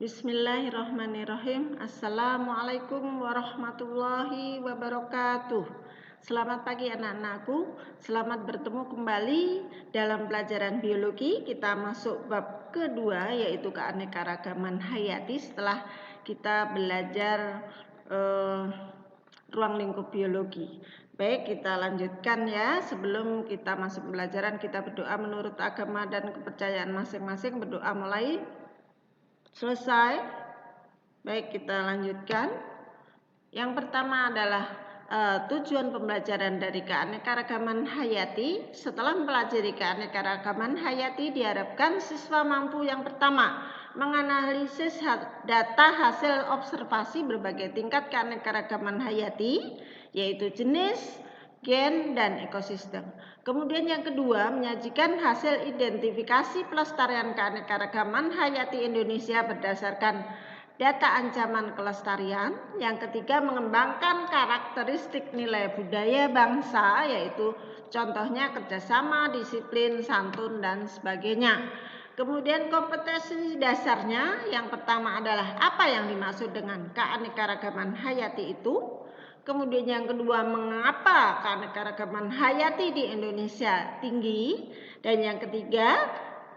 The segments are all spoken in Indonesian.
Bismillahirrahmanirrahim. Assalamualaikum warahmatullahi wabarakatuh. Selamat pagi anak-anakku. Selamat bertemu kembali dalam pelajaran biologi. Kita masuk bab kedua, yaitu keanekaragaman hayati. Setelah kita belajar ruang lingkup biologi. Baik, kita lanjutkan ya. Sebelum kita masuk pelajaran, kita berdoa menurut agama dan kepercayaan masing-masing. Berdoa mulai. Selesai. Baik, kita lanjutkan. Yang pertama adalah tujuan pembelajaran dari keanekaragaman hayati. Setelah mempelajari keanekaragaman hayati, diharapkan siswa mampu yang pertama menganalisis data hasil observasi berbagai tingkat keanekaragaman hayati, yaitu jenis, gen, dan ekosistem. Kemudian yang kedua, menyajikan hasil identifikasi pelestarian keanekaragaman hayati Indonesia berdasarkan data ancaman kelestarian. Yang ketiga, mengembangkan karakteristik nilai budaya bangsa, yaitu contohnya kerjasama, disiplin, santun, dan sebagainya. Kemudian kompetensi dasarnya, yang pertama adalah apa yang dimaksud dengan keanekaragaman hayati itu. Kemudian yang kedua, mengapa keanekaragaman hayati di Indonesia tinggi. Dan yang ketiga,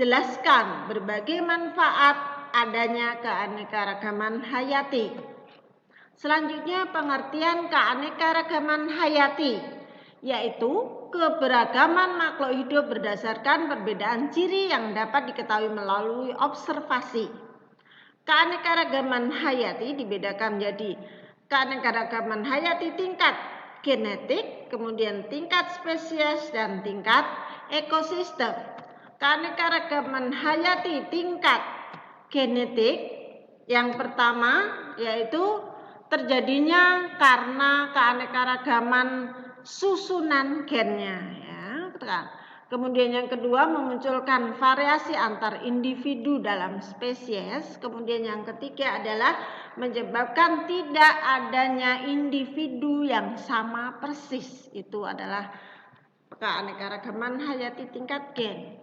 jelaskan berbagai manfaat adanya keanekaragaman hayati. Selanjutnya, pengertian keanekaragaman hayati, yaitu keberagaman makhluk hidup berdasarkan perbedaan ciri yang dapat diketahui melalui observasi. Keanekaragaman hayati dibedakan menjadi keanekaragaman hayati tingkat genetik, kemudian tingkat spesies, dan tingkat ekosistem. Keanekaragaman hayati tingkat genetik yang pertama yaitu terjadinya karena keanekaragaman susunan gennya, ya. Kemudian yang kedua, memunculkan variasi antar individu dalam spesies. Kemudian yang ketiga adalah menyebabkan tidak adanya individu yang sama persis. Itu adalah keanekaragaman hayati tingkat gen.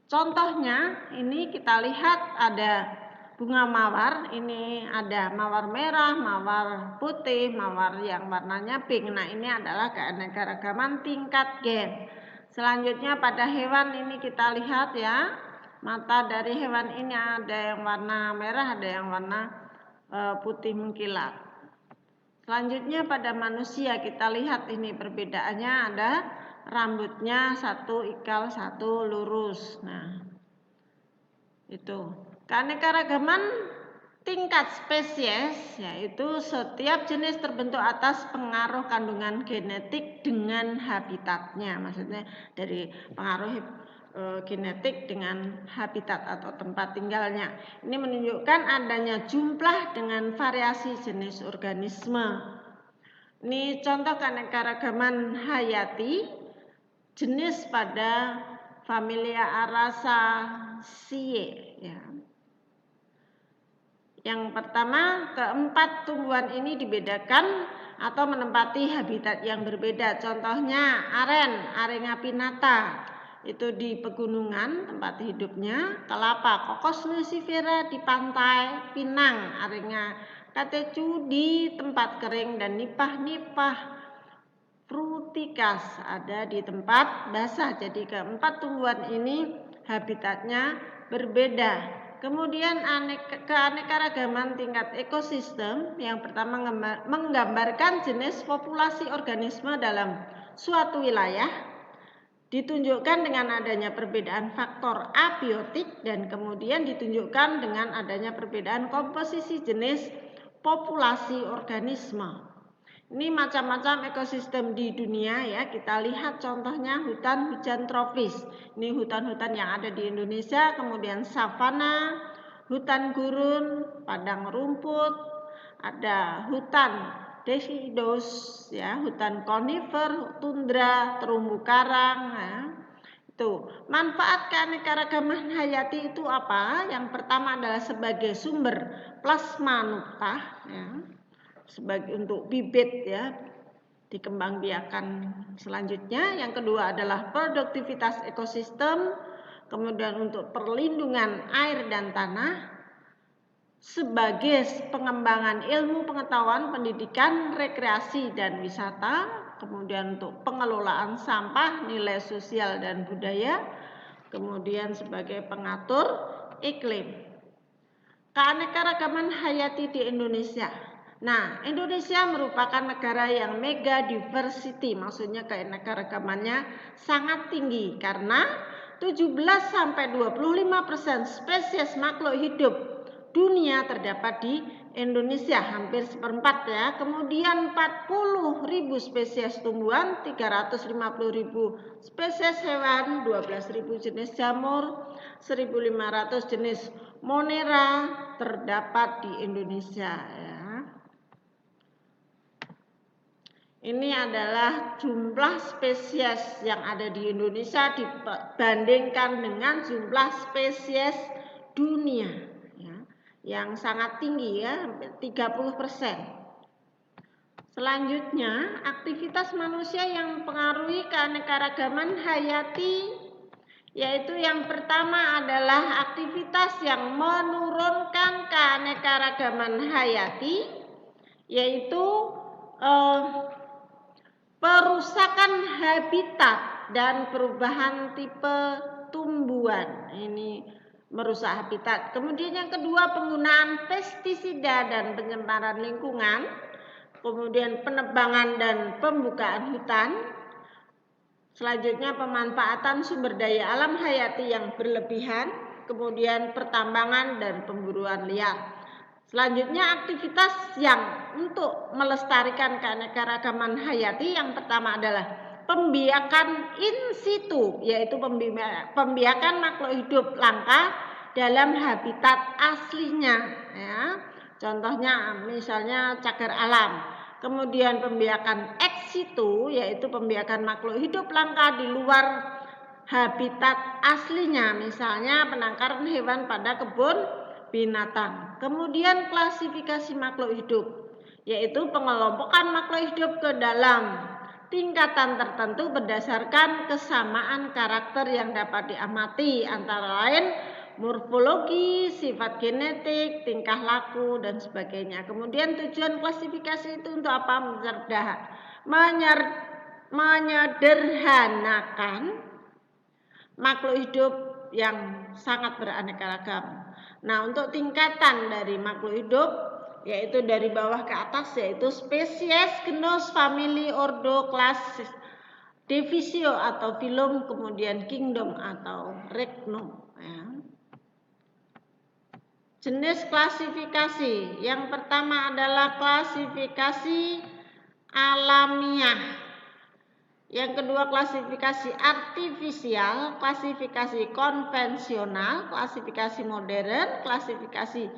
Contohnya ini kita lihat ada bunga mawar. Ini ada mawar merah, mawar putih, mawar yang warnanya pink. Nah, ini adalah keanekaragaman tingkat gen. Selanjutnya pada hewan ini kita lihat ya. Mata dari hewan ini ada yang warna merah, ada yang warna putih mengkilat. Selanjutnya pada manusia kita lihat ini perbedaannya ada rambutnya satu ikal, satu lurus. Nah, itu. Keanekaragaman tingkat spesies yaitu setiap jenis terbentuk atas pengaruh kandungan genetik dengan habitatnya. Maksudnya dari pengaruh genetik dengan habitat atau tempat tinggalnya. Ini menunjukkan adanya jumlah dengan variasi jenis organisme. Ini contoh keanekaragaman hayati jenis pada familia Araceae, ya. Yang pertama, keempat tumbuhan ini dibedakan atau menempati habitat yang berbeda. Contohnya aren, Arenga pinnata, itu di pegunungan tempat hidupnya. Kelapa, Cocos nucifera di pantai. Pinang, Arenga catechu di tempat kering. Dan nipah-nipah fruticas ada di tempat basah. Jadi keempat tumbuhan ini habitatnya berbeda. Kemudian keanekaragaman tingkat ekosistem yang pertama menggambarkan jenis populasi organisme dalam suatu wilayah, ditunjukkan dengan adanya perbedaan faktor abiotik dan kemudian ditunjukkan dengan adanya perbedaan komposisi jenis populasi organisme. Ini macam-macam ekosistem di dunia ya. Kita lihat contohnya hutan hujan tropis. Ini hutan-hutan yang ada di Indonesia, kemudian savana, hutan gurun, padang rumput, ada hutan deciduous ya, hutan konifer, tundra, terumbu karang ya. Itu. Manfaat keanekaragaman hayati itu apa? Yang pertama adalah sebagai sumber plasma nuktah ya. Sebagai untuk bibit ya, dikembangbiakan selanjutnya. Yang kedua adalah produktivitas ekosistem, kemudian untuk perlindungan air dan tanah, sebagai pengembangan ilmu pengetahuan, pendidikan, rekreasi, dan wisata, kemudian untuk pengelolaan sampah, nilai sosial dan budaya, kemudian sebagai pengatur iklim. Keanekaragaman hayati di Indonesia. Nah, Indonesia merupakan negara yang mega diversity, maksudnya keanekaragamannya sangat tinggi karena 17-25% spesies makhluk hidup dunia terdapat di Indonesia, hampir seperempat ya. Kemudian 40.000 spesies tumbuhan, 350.000 spesies hewan, 12.000 jenis jamur, 1.500 jenis monera terdapat di Indonesia ya. Ini adalah jumlah spesies yang ada di Indonesia dibandingkan dengan jumlah spesies dunia ya, yang sangat tinggi ya, hampir 30%. Selanjutnya, aktivitas manusia yang mempengaruhi keanekaragaman hayati, yaitu yang pertama adalah aktivitas yang menurunkan keanekaragaman hayati, yaitu perusakan habitat dan perubahan tipe tumbuhan. Ini merusak habitat. Kemudian yang kedua, penggunaan pestisida dan pencemaran lingkungan. Kemudian penebangan dan pembukaan hutan. Selanjutnya pemanfaatan sumber daya alam hayati yang berlebihan. Kemudian pertambangan dan pemburuan liar. Selanjutnya aktivitas yang untuk melestarikan keanekaragaman hayati, yang pertama adalah pembiakan in situ, yaitu pembiakan makhluk hidup langka dalam habitat aslinya ya. Contohnya misalnya cagar alam. Kemudian pembiakan ex situ, yaitu pembiakan makhluk hidup langka di luar habitat aslinya, misalnya penangkaran hewan pada kebun binatang. Kemudian klasifikasi makhluk hidup, yaitu pengelompokan makhluk hidup ke dalam tingkatan tertentu berdasarkan kesamaan karakter yang dapat diamati, antara lain morfologi, sifat genetik, tingkah laku, dan sebagainya. Kemudian tujuan klasifikasi itu untuk apa? Menyederhanakan makhluk hidup yang sangat beraneka ragam. Nah, untuk tingkatan dari makhluk hidup, yaitu dari bawah ke atas, yaitu spesies, genus, famili, ordo, kelas, divisio atau filum, kemudian kingdom atau regnum ya. Jenis klasifikasi, yang pertama adalah klasifikasi alamiah. Yang kedua klasifikasi artifisial, klasifikasi konvensional, klasifikasi modern, klasifikasi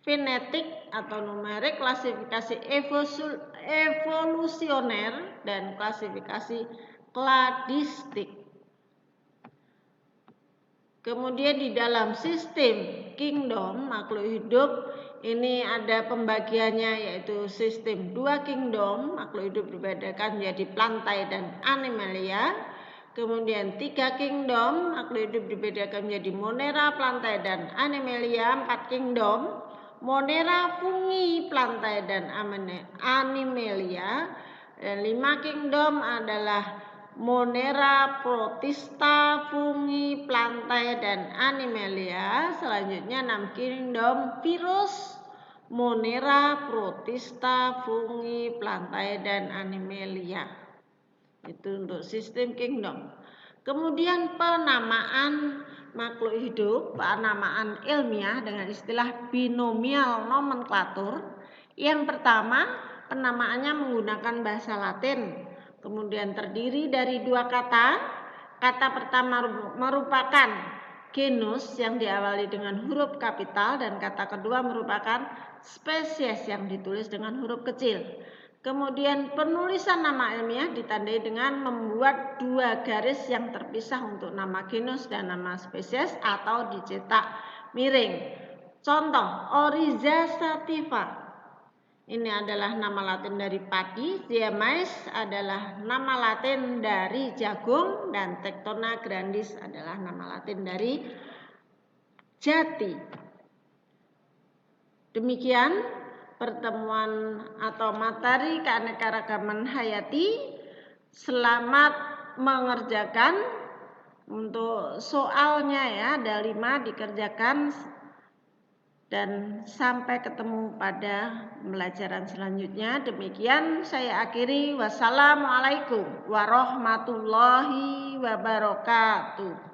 genetik atau numerik, klasifikasi evolusioner, dan klasifikasi kladistik. Kemudian di dalam sistem kingdom makhluk hidup ini ada pembagiannya, yaitu sistem 2 kingdom makhluk hidup dibedakan menjadi plantae dan animalia. Kemudian 3 kingdom makhluk hidup dibedakan menjadi monera, plantae dan animalia. 4 kingdom monera, fungi, plantae dan animalia. Dan 5 kingdom adalah monera, protista, fungi, plantae dan animalia. Selanjutnya 6 kingdom virus, monera, protista, fungi, plantae dan animalia. Itu untuk sistem kingdom. Kemudian penamaan makhluk hidup, penamaan ilmiah dengan istilah binomial nomenklatur. Yang pertama, penamaannya menggunakan bahasa Latin. Kemudian terdiri dari 2 kata. Kata pertama merupakan genus yang diawali dengan huruf kapital, dan kata kedua merupakan spesies yang ditulis dengan huruf kecil. Kemudian penulisan nama ilmiah ditandai dengan membuat 2 garis yang terpisah untuk nama genus dan nama spesies atau dicetak miring. Contoh, Oryza sativa. Ini adalah nama Latin dari padi, Diamais adalah nama Latin dari jagung, dan Tectona grandis adalah nama Latin dari jati. Demikian pertemuan atau materi keanekaragaman hayati. Selamat mengerjakan. Untuk soalnya ya, ada 5 dikerjakan. Dan sampai ketemu pada pembelajaran selanjutnya. Demikian saya akhiri. Wassalamualaikum warahmatullahi wabarakatuh.